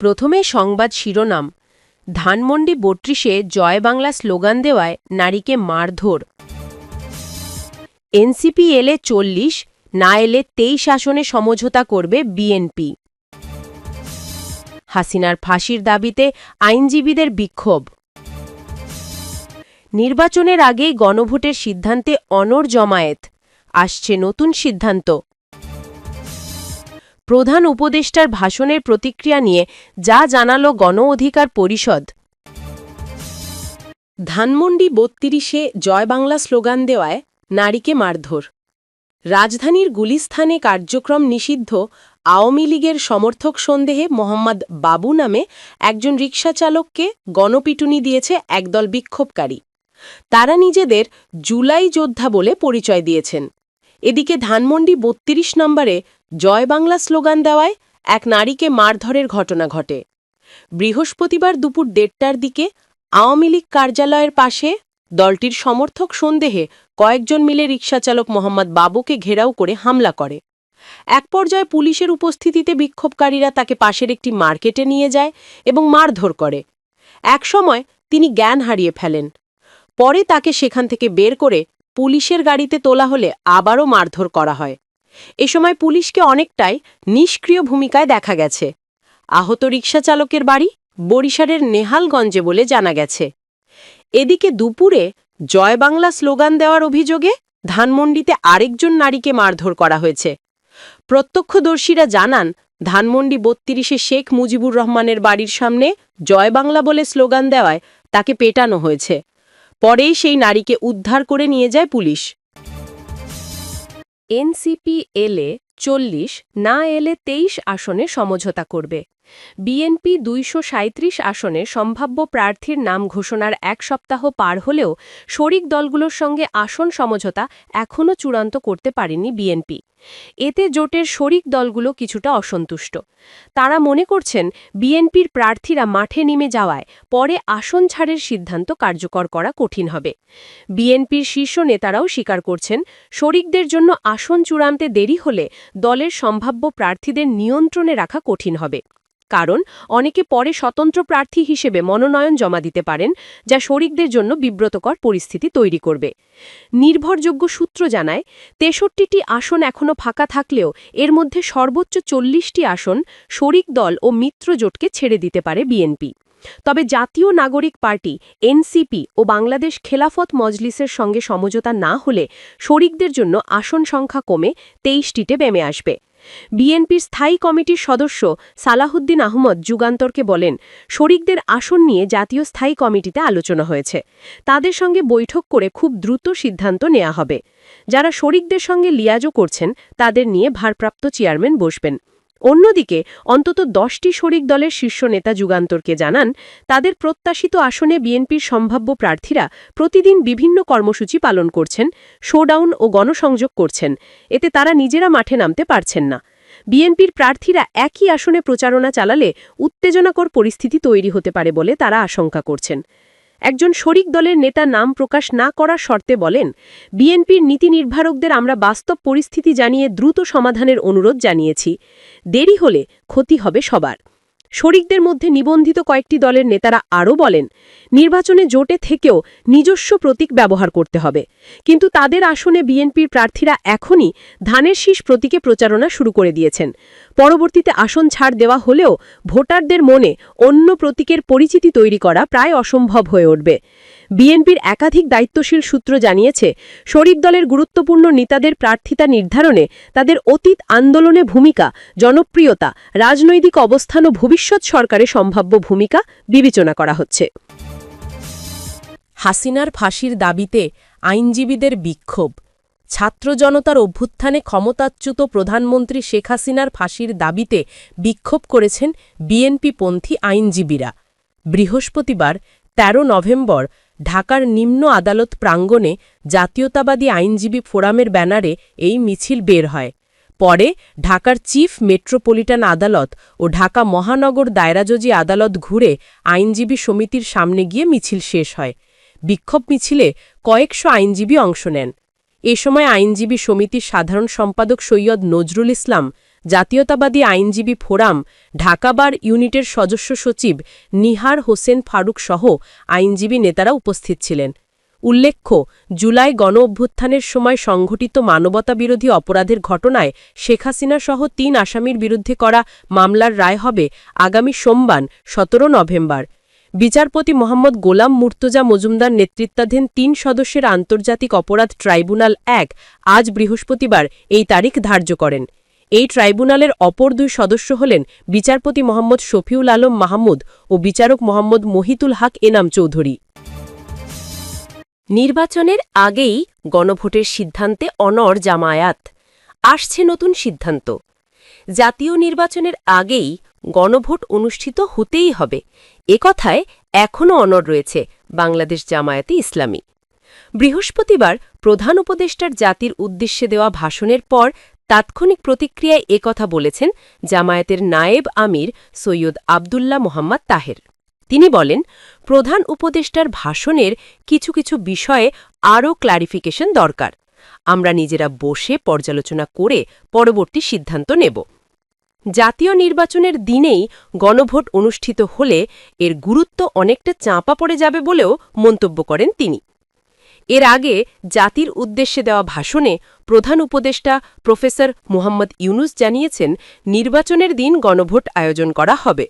প্রথমে সংবাদ শিরোনাম। ধানমন্ডি ৩২-এ জয় বাংলা স্লোগান দেওয়ায় নারীকে মারধর। এনসিপি এলে ৪০, না এলে ২৩ আসনে সমঝোতা করবে বিএনপি। হাসিনার ফাঁসির দাবিতে আইনজীবীদের বিক্ষোভ। নির্বাচনের আগেই গণভোটের সিদ্ধান্তে অনড় জমায়েত, আসছে নতুন সিদ্ধান্ত। প্রধান উপদেষ্টার ভাষণের প্রতিক্রিয়া নিয়ে যা জানালো গণ অধিকার পরিষদ। ধানমন্ডি ৩২-এ জয় বাংলা স্লোগান দেওয়ায় নারীকে মারধর। রাজধানীর গুলিস্থানে কার্যক্রম নিষিদ্ধ আওয়ামী লীগের সমর্থক সন্দেহে মোহাম্মদ বাবু নামে একজন রিকশাচালককে গণপিটুনি দিয়েছে একদল বিক্ষোভকারী। তারা নিজেদের জুলাই যোদ্ধা বলে পরিচয় দিয়েছেন। এদিকে ধানমন্ডি ৩২ নম্বরে জয় বাংলা স্লোগান দেওয়ায় এক নারীকে মারধরের ঘটনা ঘটে। বৃহস্পতিবার দুপুর ১:৩০টার দিকে আওয়ামী লীগ কার্যালয়ের পাশে দলটির সমর্থক সন্দেহে কয়েকজন মিলে রিকশাচালক মোহাম্মদ বাবুকে ঘেরাও করে হামলা করে। এক পর্যায়ে পুলিশের উপস্থিতিতে বিক্ষোভকারীরা তাকে পাশের একটি মার্কেটে নিয়ে যায় এবং মারধর করে। একসময় তিনি জ্ঞান হারিয়ে ফেলেন। পরে তাকে সেখান থেকে বের করে পুলিশের গাড়িতে তোলা হলে আবারও মারধর করা হয়। এ সময় পুলিশকে অনেকটাই নিষ্ক্রিয় ভূমিকায় দেখা গেছে। আহত রিকশাচালকের বাড়ি বরিশালের নেহালগঞ্জে বলে জানা গেছে। এদিকে দুপুরে জয় বাংলা স্লোগান দেওয়ার অভিযোগে ধানমন্ডিতে আরেকজন নারীকে মারধর করা হয়েছে। প্রত্যক্ষদর্শীরা জানান, ধানমন্ডি ৩২-এ শেখ মুজিবুর রহমানের বাড়ির সামনে জয় বাংলা বলে স্লোগান দেওয়ায় তাকে পেটানো হয়েছে। পরেই সেই নারীকে উদ্ধার করে নিয়ে যায় পুলিশ। এনসিপি এলে ৪০, না এলে ২৩ আসনে সমঝোতা করবে। বিএনপি ২৩৭ আসনে সম্ভাব্য প্রার্থীর নাম ঘোষণার এক সপ্তাহ পার হলেও শরিক দলগুলোর সঙ্গে আসন সমঝোতা এখনও চূড়ান্ত করতে পারেনি বিএনপি। এতে জোটের শরিক দলগুলো কিছুটা অসন্তুষ্ট। তারা মনে করছেন, বিএনপির প্রার্থীরা মাঠে নেমে যাওয়ায় পরে আসন ছাড়ের সিদ্ধান্ত কার্যকর করা কঠিন হবে। বিএনপির শীর্ষ নেতারাও স্বীকার করছেন, শরিকদের জন্য আসন চূড়ান্তে দেরি হলে দলের সম্ভাব্য প্রার্থীদের নিয়ন্ত্রণে রাখা কঠিন হবে। কারণ অনেকে পরে স্বতন্ত্র প্রার্থী হিসেবে মনোনয়ন জমা দিতে পারেন, যা শরিকদের জন্য বিব্রতকর পরিস্থিতি তৈরি করবে। নির্ভরযোগ্য সূত্র জানায়, ৬৩টি আসন এখনও ফাঁকা থাকলেও এর মধ্যে সর্বোচ্চ ৪০টি আসন শরিক দল ও মিত্র জোটকে ছেড়ে দিতে পারে বিএনপি। তবে জাতীয় নাগরিক পার্টি এনসিপি ও বাংলাদেশ খেলাফত মজলিসের সঙ্গে সমঝোতা না হলে শরিকদের জন্য আসন সংখ্যা কমে ২৩টিতে নেমে আসবে। বিএনপির স্থায়ী কমিটির সদস্য সালাহুদ্দিন আহমদ যুগান্তরকে বলেন, শরিকদের আসন নিয়ে জাতীয় স্থায়ী কমিটিতে আলোচনা হয়েছে। তাদের সঙ্গে বৈঠক করে খুব দ্রুত সিদ্ধান্ত নেওয়া হবে। যারা শরিকদের সঙ্গে লিয়াজও করছেন তাদের নিয়ে ভারপ্রাপ্ত চেয়ারম্যান বসবেন। অন্যদিকে অন্তত ১০টি শরিক দলের শীর্ষ নেতা যুগান্তরকে জানান, তাদের প্রত্যাশিত আসনে বিএনপির সম্ভাব্য প্রার্থীরা প্রতিদিন বিভিন্ন কর্মসূচি পালন করছেন, শোডাউন ও গণসংযোগ করছেন। এতে তারা নিজেরা মাঠে নামতে পারছেন না। বিএনপির প্রার্থীরা একই আসনে প্রচারণা চালালে উত্তেজনাকর পরিস্থিতি তৈরি হতে পারে বলে তারা আশঙ্কা করছেন। একজন শরিক দলের নেতা নাম প্রকাশ না করার শর্তে বলেন, বিএনপির নীতি নির্ধারকদের আমরা বাস্তব পরিস্থিতি জানিয়ে দ্রুত সমাধানের অনুরোধ জানিয়েছি। দেরি হলে ক্ষতি হবে সবার। শরিকদের মধ্যে নিবন্ধিত কয়েকটি দলের নেতারা আরও বলেন, নির্বাচনে জোটে থেকেও নিজস্ব প্রতীক ব্যবহার করতে হবে। কিন্তু তাদের আসনে বিএনপির প্রার্থীরা এখনই ধানের শীষ প্রতীকে প্রচারণা শুরু করে দিয়েছেন। পরবর্তীতে আসন ছাড় দেওয়া হলেও ভোটারদের মনে অন্য প্রতীকের পরিচিতি তৈরি করা প্রায় অসম্ভব হয়ে উঠবে। বিএনপির একাধিক দায়িত্বশীল সূত্র জানিয়েছে, শরিক দলের গুরুত্বপূর্ণ নেতাদের প্রার্থিতা নির্ধারণে তাদের অতীত আন্দোলনে ভূমিকা, জনপ্রিয়তা, রাজনৈতিক অবস্থান ও ভবিষ্যৎ সরকারের সম্ভাব্য ভূমিকা বিবেচনা করা হচ্ছে। হাসিনার ফাঁসির দাবিতে আইনজীবীদের বিক্ষোভ। ছাত্র জনতার অভ্যুত্থানে ক্ষমতাচ্যুত প্রধানমন্ত্রী শেখ হাসিনার ফাঁসির দাবিতে বিক্ষোভ করেছেন বিএনপিপন্থী আইনজীবীরা। বৃহস্পতিবার ১৩ নভেম্বর ঢাকার নিম্ন আদালত প্রাঙ্গণে জাতীয়তাবাদী আইনজীবী ফোরামের ব্যানারে এই মিছিল বের হয়। পরে ঢাকার চিফ মেট্রোপলিটন আদালত ও ঢাকা মহানগর দায়রাজজী আদালত ঘুরে আইনজীবী সমিতির সামনে গিয়ে মিছিল শেষ হয়। বিক্ষোভ মিছিলে কয়েকশো আইনজীবী অংশ নেন। এ সময় আইনজীবী সমিতির সাধারণ সম্পাদক সৈয়দ নজরুল ইসলাম, জাতীয়তাবাদী আইনজীবী ফোরাম, ঢাকা বার ইউনিটের সদস্য সচিব নিহার হোসেন ফারুক সহ আইনজীবী নেতারা উপস্থিত ছিলেন। উল্লেখ্য, জুলাই গণঅভ্যুত্থানের সময় সংঘটিত মানবতাবিরোধী অপরাধের ঘটনায় শেখ হাসিনা সহ ৩ আসামির বিরুদ্ধে করা মামলার রায় হবে আগামী সোমবার ১৭ নভেম্বর। বিচারপতি মোহাম্মদ গোলাম মুর্তজা মজুমদার নেতৃত্বাধীন ৩ সদস্যের আন্তর্জাতিক অপরাধ ট্রাইব্যুনাল ১ আজ বৃহস্পতিবার এই তারিখ ধার্য করেন। এই ট্রাইব্যুনালের অপর ২ সদস্য হলেন বিচারপতি মোহাম্মদ শফিউল আলম মাহমুদ ও বিচারক মোহাম্মদ মহিতুল হক এনাম চৌধুরী। নির্বাচনের আগেই গণভোটের সিদ্ধান্তে অনড় জামায়াত। আসছে নতুন সিদ্ধান্ত। জাতীয় নির্বাচনের আগেই গণভোট অনুষ্ঠিত হতেই হবে, কথায় এখনও অনড় রয়েছে বাংলাদেশ জামায়াতে ইসলামী। বৃহস্পতিবার প্রধান উপদেষ্টার জাতির উদ্দেশ্যে দেওয়া ভাষণের পর তাৎক্ষণিক প্রতিক্রিয়ায় একথা বলেছেন জামায়াতের নায়েব আমির সৈয়দ আবদুল্লাহ মোহাম্মদ তাহের। তিনি বলেন, প্রধান উপদেষ্টার ভাষণের কিছু কিছু বিষয়ে আরও ক্লারিফিকেশন দরকার। আমরা নিজেরা বসে পর্যালোচনা করে পরবর্তী সিদ্ধান্ত নেব। জাতীয় নির্বাচনের দিনেই গণভোট অনুষ্ঠিত হলে এর গুরুত্ব অনেকটা চাপা পড়ে যাবে বলেও মন্তব্য করেন তিনি। এর আগে জাতির উদ্দেশ্যে দেওয়া ভাষণে প্রধান উপদেষ্টা প্রফেসর মোহাম্মদ ইউনুস জানিয়েছেন, নির্বাচনের দিন গণভোট আয়োজন করা হবে।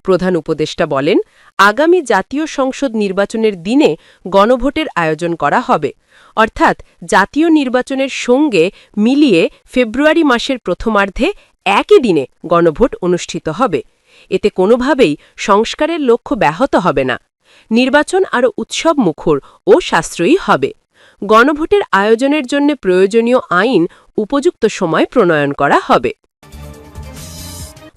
প্রধান উপদেষ্টা বলেন, আগামী জাতীয় সংসদ নির্বাচনের দিনে গণভোটের আয়োজন করা হবে, অর্থাৎ জাতীয় নির্বাচনের সঙ্গে মিলিয়ে ফেব্রুয়ারি মাসের প্রথমার্ধে একই দিনে গণভোট অনুষ্ঠিত হবে। এতে কোনোভাবেই সংস্কারের লক্ষ্য ব্যাহত হবে না। নির্বাচন আরও উৎসবমুখর ও সাশ্রয়ী হবে। গণভোটের আয়োজনের জন্য প্রয়োজনীয় আইন উপযুক্ত সময় প্রণয়ন করা হবে।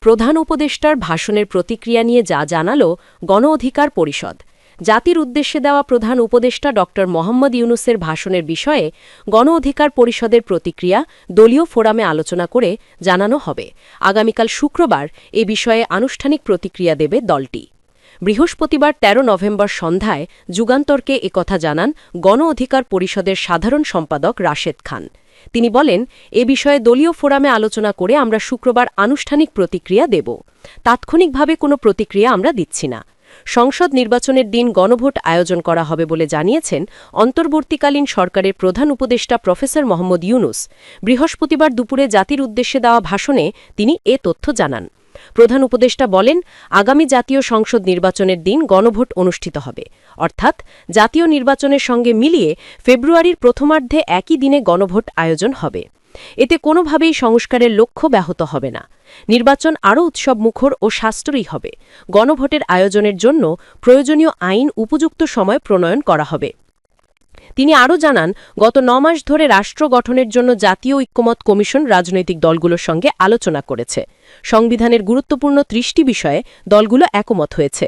প্রধান উপদেষ্টার ভাষণের প্রতিক্রিয়া নিয়ে যা জানালো গণ অধিকার পরিষদ। জাতির উদ্দেশ্যে দেওয়া প্রধান উপদেষ্টা ড মোহাম্মদ ইউনুসের ভাষণের বিষয়ে গণ অধিকার পরিষদের প্রতিক্রিয়া দলীয় ফোরামে আলোচনা করে জানানো হবে। আগামীকাল শুক্রবার এ বিষয়ে আনুষ্ঠানিক প্রতিক্রিয়া দেবে দলটি। বৃহস্পতিবার ১৩ নভেম্বর সন্ধ্যায় যুগান্তরকে একথা জানান গণ অধিকার পরিষদের সাধারণ সম্পাদক রাশেদ খান। তিনি বলেন, এ বিষয়ে দলীয় ফোরামে আলোচনা করে আমরা শুক্রবার আনুষ্ঠানিক প্রতিক্রিয়া দেব। তাৎক্ষণিকভাবে কোনো প্রতিক্রিয়া আমরা দিচ্ছি না। সংসদ নির্বাচনের দিন গণভোট আয়োজন করা হবে বলে জানিয়েছেন অন্তর্বর্তীকালীন সরকারের প্রধান উপদেষ্টা প্রফেসর মোহাম্মদ ইউনুস। বৃহস্পতিবার দুপুরে জাতির উদ্দেশ্যে দেওয়া ভাষণে তিনি এ তথ্য জানান। প্রধান উপদেষ্টা বলেন, আগামী জাতীয় সংসদ নির্বাচনের দিন গণভোট অনুষ্ঠিত হবে, অর্থাৎ জাতীয় নির্বাচনের সঙ্গে মিলিয়ে ফেব্রুয়ারির প্রথমার্ধে একই দিনে গণভোট আয়োজন হবে। এতে কোনোভাবেই সংস্কারের লক্ষ্য ব্যাহত হবে না। নির্বাচন আরও উৎসবমুখর ও সাশ্রয়ী হবে। গণভোটের আয়োজনের জন্য প্রয়োজনীয় আইন উপযুক্ত সময় প্রণয়ন করা হবে। তিনি আরও জানান, গত ৯ মাস ধরে রাষ্ট্র গঠনের জন্য জাতীয় ঐক্যমত্য কমিশন রাজনৈতিক দলগুলোর সঙ্গে আলোচনা করেছে। সংবিধানের গুরুত্বপূর্ণ ৩০টি বিষয়ে দলগুলো একমত হয়েছে।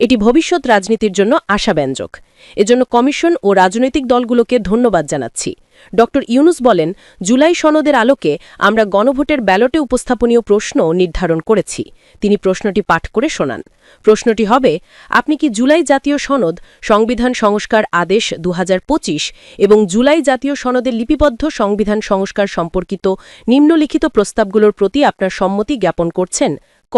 এটি ভবিষ্যৎ রাজনীতির জন্য আশাব্যঞ্জক। এজন্য কমিশন ও রাজনৈতিক দলগুলোকে ধন্যবাদ জানাচ্ছি। ড ইউনুস বলেন, জুলাই সনদের আলোকে আমরা গণভোটের ব্যালটে উপস্থাপনীয় প্রশ্ন নির্ধারণ করেছি। তিনি প্রশ্নটি পাঠ করে শোনান। প্রশ্নটি হবে, আপনি কি জুলাই জাতীয় সনদ, সংবিধান সংস্কার আদেশ ২০২৫ এবং জুলাই জাতীয় সনদে লিপিবদ্ধ সংবিধান সংস্কার সম্পর্কিত নিম্নলিখিত প্রস্তাবগুলোর প্রতি আপনার সম্মতি জ্ঞাপন করছেন? ক.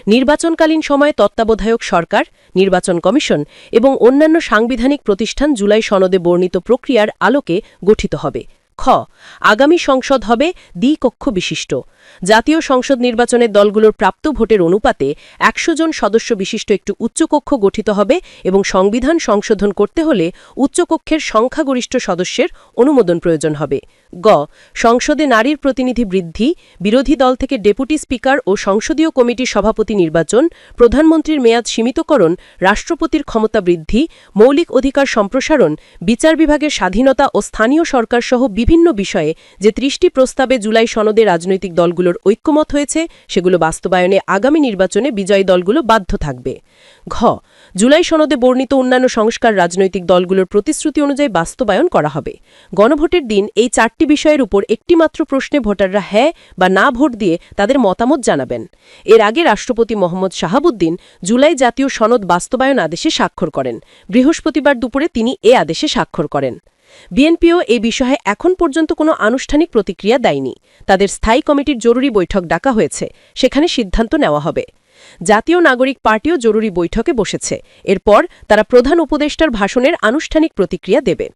নির্বাচনকালীন সময়ে তত্ত্বাবধায়ক সরকার, নির্বাচন কমিশন এবং অন্যান্য সাংবিধানিক প্রতিষ্ঠান জুলাই সনদে বর্ণিত প্রক্রিয়ার আলোকে গঠিত হবে। খ. আগামী সংসদ হবে দ্বিকক্ষ বিশিষ্ট। জাতীয় সংসদ নির্বাচনের দলগুলোর প্রাপ্ত ভোটের অনুপাতে ১০০ জন সদস্য বিশিষ্ট একটি উচ্চকক্ষ গঠিত হবে এবং সংবিধান সংশোধন করতে হলে উচ্চকক্ষের সংখ্যাগরিষ্ঠ সদস্যের অনুমোদন প্রয়োজন হবে। গ. সংসদে নারীর প্রতিনিধি বৃদ্ধি, বিরোধী দল থেকে ডেপুটি স্পিকার ও সংসদীয় কমিটির সভাপতি নির্বাচন, প্রধানমন্ত্রীর মেয়াদ সীমিতকরণ, রাষ্ট্রপতির ক্ষমতা বৃদ্ধি, মৌলিক অধিকার সম্প্রসারণ, বিচার বিভাগের স্বাধীনতা ও স্থানীয় সরকারসহ বিভিন্ন বিষয়ে যে ৩০টি প্রস্তাবে জুলাই সনদে রাজনৈতিক দলগুলোর ঐক্যমত হয়েছে সেগুলো বাস্তবায়নে আগামী নির্বাচনে বিজয়ী দলগুলো বাধ্য থাকবে। ঘ. জুলাই সনদে বর্ণিত অন্যান্য সংস্কার রাজনৈতিক দলগুলোর প্রতিশ্রুতি অনুযায়ী বাস্তবায়ন করা হবে। গণভোটের দিন এই ৪টি বিষয়ের উপর একটিমাত্র প্রশ্নে ভোটাররা হ্যাঁ বা না ভোট দিয়ে তাদের মতামত জানাবেন। এর আগে রাষ্ট্রপতি মোহাম্মদ শাহাবুদ্দিন জুলাই জাতীয় সনদ বাস্তবায়ন আদেশে স্বাক্ষর করেন। বৃহস্পতিবার দুপুরে তিনি এ আদেশে স্বাক্ষর করেন। বিএনপিও এই বিষয়ে এখন পর্যন্ত কোনো আনুষ্ঠানিক প্রতিক্রিয়া দেয়নি। তাদের স্থায়ী কমিটির জরুরি বৈঠক ডাকা হয়েছে, সেখানে সিদ্ধান্ত নেওয়া হবে। জাতীয় নাগরিক পার্টিও জরুরি বৈঠকে বসেছে। এরপর তারা প্রধান উপদেষ্টার ভাষণের আনুষ্ঠানিক প্রতিক্রিয়া দেবে।